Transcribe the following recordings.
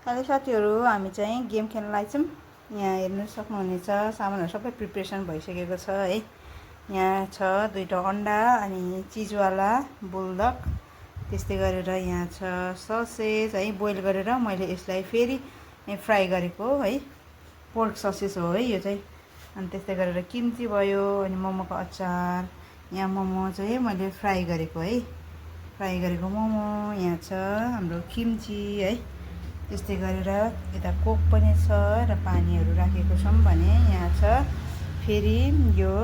Hello साथीहरू, हामी चाहिँ गेम खेल्न लागेछौँ। यहाँ हेर्नु सक्नुहुनेछ, सामानहरू सबै प्रिपरेसन भइसकेको छ है। यहाँ छ 2टा अन्डा अनि चिजवाला बुलडक, त्यस्तै गरेर यहाँ छ ससेज है, बोइल गरेर मैले यसलाई फेरि फ्राई गरेको है, पोर्क ससेज हो है यो चाहिँ। अनि त्यस्तै गरेर किम्ची भयो, अनि मोमोको अचार, यहाँ मोमो चाहिँ मैले फ्राई गरेको है, फ्राई गरेको मोमो। यहाँ छ हाम्रो किम्ची है, त्यस्तै गरेर यता कोक पनि छ र पानीहरू राखेको छौँ भने यहाँ छ फेरि यो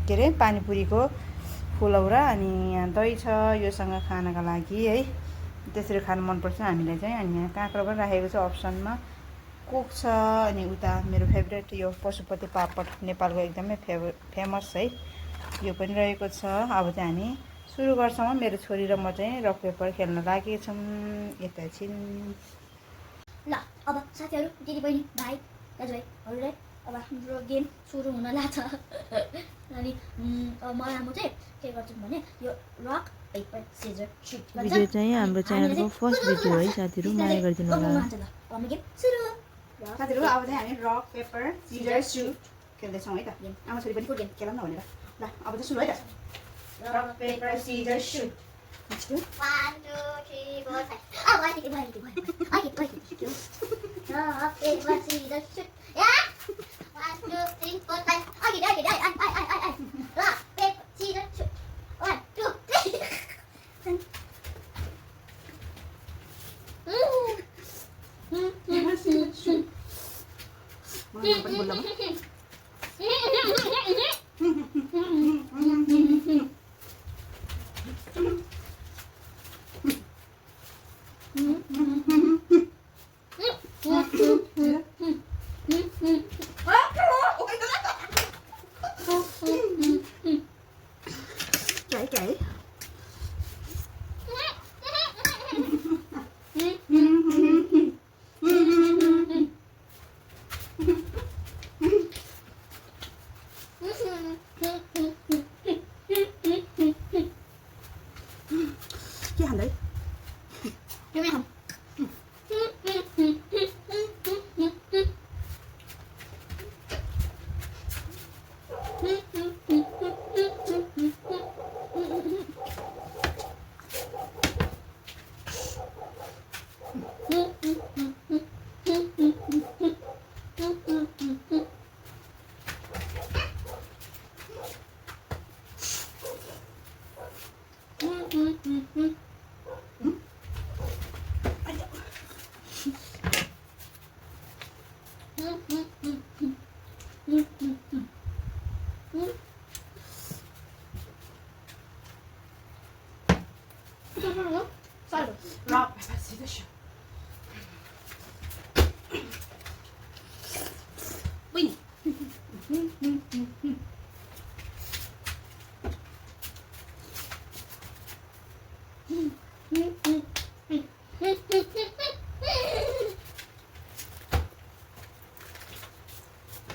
के अरे पानीपुरीको फुलौरा, अनि यहाँ दही छ योसँग खानका लागि है। त्यसरी खानु मनपर्छ हामीलाई चाहिँ। अनि यहाँ काँक्रो पनि राखेको छ अप्सनमा, कोक छ, अनि उता मेरो फेभरेट यो पशुपति पापड, नेपालको एकदमै फेमस है, यो पनि रहेको छ। अब चाहिँ हामी सुरु गर्छौँ। मेरो छोरी र म चाहिँ रक पेपर खेल्न लागेछौँ एकैछिन। ल अब साथीहरू, दिदीबहिनी, भाइ दाजुभाइहरूलाई अब हाम्रो गेम सुरु हुन लाग्छ। अनि म चाहिँ के गर्छु भने यो रक पेपर सिजर सुट भन्छ। भिडियो चाहिँ हाम्रो च्यानलको फर्स्ट भिडियो है साथीहरू, माया गरिदिनु होला। हाम्रो गेम सुरु। साथीहरू, अब चाहिँ हामी रक पेपर सिजर सुट खेल्दैछौँ है त। आमा छोरी पनि गेम खेलौँ न भनेर। ल अब चाहिँ सुरु है त। रक paper scissor suit. 1 2 3 4 5 Oh, I think it. Rock, paper, scissors, shoot. Yeah. 1 2 3 4 5 I. Rock, paper, scissors, shoot. 1 2 3 Cái hàng đấy. Đưa mẹ không? Rock, paper, scissors, shoot. Win.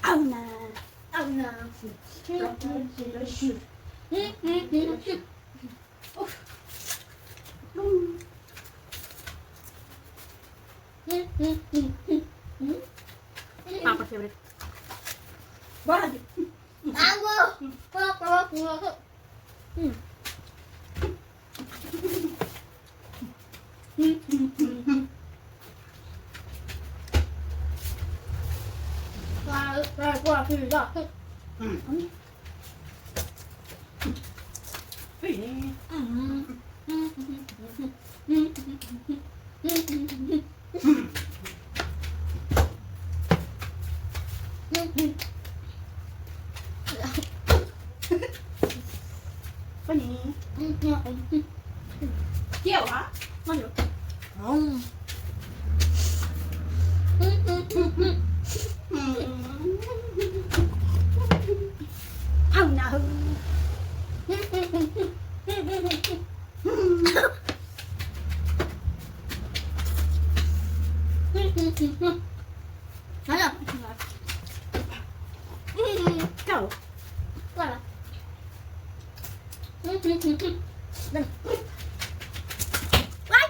Oh no. Oh no. Rock, paper, scissors, shoot. Papa favorite. Bora. Água. Qua thì ra. Funny. Kiểu hả? Ngon được. Không. Không nào. Nói rồi. Cậu. Qua là. Đừng. What?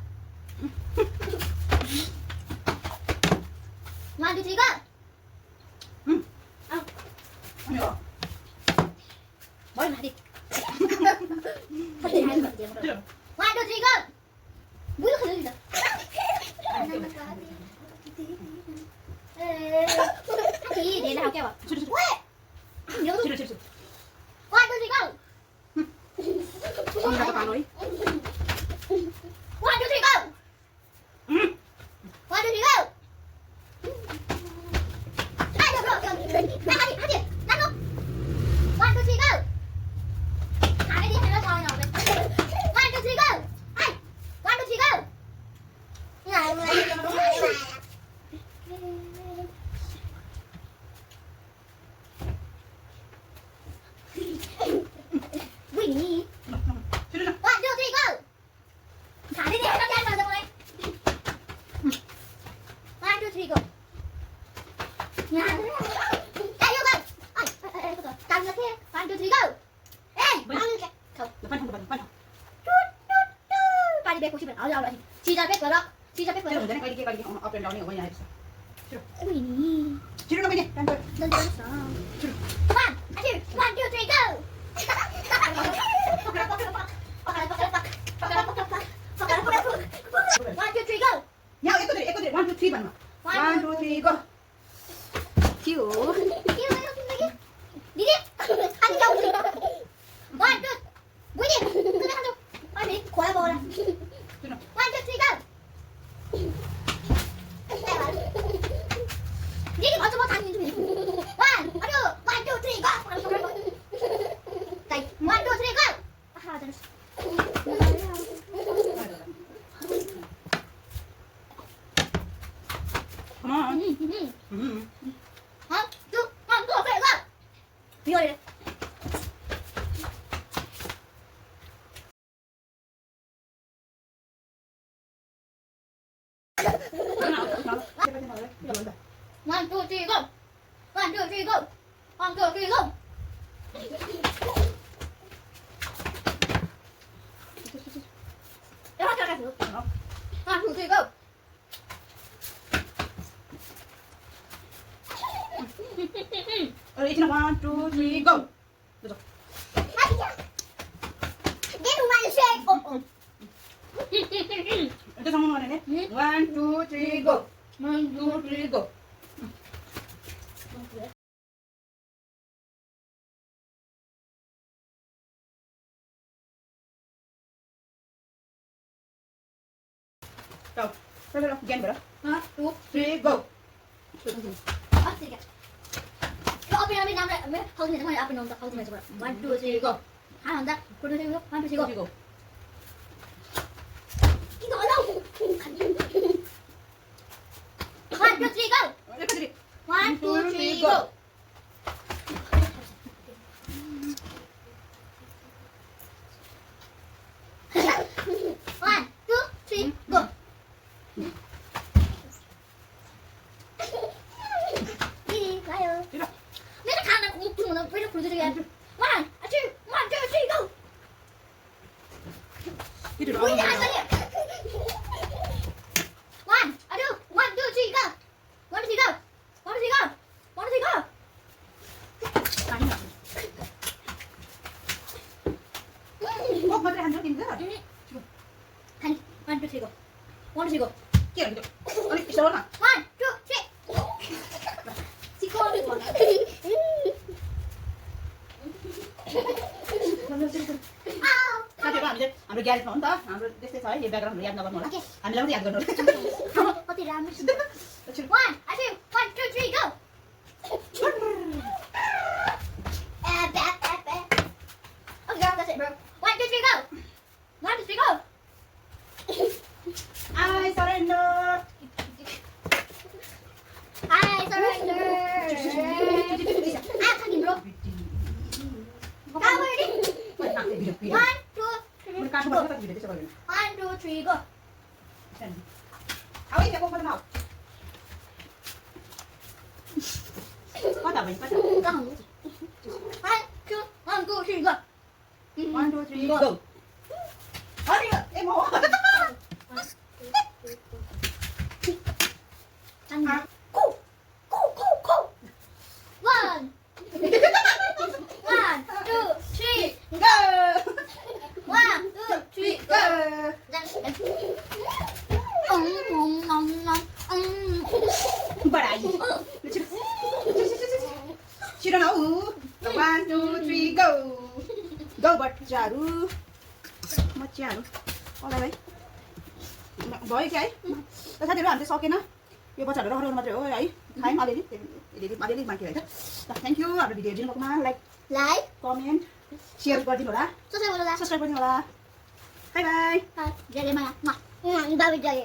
One, two, three, go. 아니야. 머리 하디. 하디 하는 거 이제 뭐라. One, two, three, go. 뭐 이렇게 들리다. 하디 내가 할게 봐. 왜? 이러고. 싫어. One, two, three, go. 언니 나도 가노이. One, two, three, go. One, two, three, go. 하디. 나도. One, two, three, go. 가만히 하면 더 나오네. One, two, three, go. 아이. One, two, three, go. Winnie. 싫어. One, two, three, go. 가만히 하면 더 나오네. One, two, three, go. 야, 이거 봐. 아이, 그거. 다음 이렇게. One, two, three, go. 에이, 이렇게. go. 빨리. 빨리 190원. 아니. 지자 100원. 지자 싫어. 100원. 내가 이게 업 앤 다운이 뭐냐 했어. Winnie. 싫어. 그냥. 넌 잘했어. 싫어. 그만. 1, 2, 3, go! One, two, three, go! यहाँ एकैचोटि 1 2 3 भन्नु 1 2 3 गो के हो दिदी खाली जाऊ 1 2 बुझे तुझे खाऊ अनि खोला बोला 1 2 3 go दिदी अझ म थामिदिन्छु नि 1 2 3 go 1 2 3 go आहा जानुस् Come on. 1 2 3 go 비어래 One, two, three, go! 1 2 3 go! 1 2 3 go! One, two, three, go! It's 1 2 3 go. Get one shake! Ito sama mo na 1 2 3 go. 1 2 3 go. Go. Again, bro. 1 2 3 go. Open your number. How do you open on the ultimate? 1 2 3 go. How on that? 1 2 3 go. 1 2 3 go. 이거 어려워. 1 2 3 go. 1 2 3 go. One, two, three, go. Đi, 가요. 내가 가는 공통은 왜 이렇게 부르들이야? 1, 2, 3, go. 보이지 않아요? 1, 2, 3, go. 1, 2, 3, go. 1, 2, 3, go. 1, 2, 3, go. Oh, mother, I'm looking good. 1, 2, 3, go. 1, 2, 3, go. Kia gitu. Oh, ini bisa warna. 1, 2, 3. Si Cory warna. Nanti Pak, हाम्रो ग्यारेजमा हो नि त हाम्रो त्यस्तै छ है यो ब्याकग्राउन्डहरु याद नगर्नु होला Okay. हामीलाई पनि याद गर्नु होला कति राम्रो छ 1 2 3 go Okay, that's it, bro. 1 2 3 go 1 2 3 go I surrender. I surrender I'm talking, bro. How are you? 1 2 Mun kamu baru tak video coba lihat. 1 2 3 go Awak ini apa mau? Kau tak baik, kau tak. Đang ngủ 1 2 3 go 1 2 3 go. Oh, ini em mau. Go go go 1 1 2 3 Go. 1 2 3 Go. Barai. Sudah tahu. 1 2 3 go. Go बच्चाहरु. मच्चाहरु. होला भाइ. भयो क्या है? त साथीहरु हामीले सकेन. यो बच्चाहरु हराउनु मात्रै हो है. खायौँ अलिअलि बाँकी रहेछ. ल थ्यांक यू हाम्रो भिडियो हेरिदिनुभएकोमा लाइक कमेन्ट शेयर गरिदिनु होला. सब्स्क्राइब गरिदिनु होला. Bye bye. Jadi mana? Babi jadi.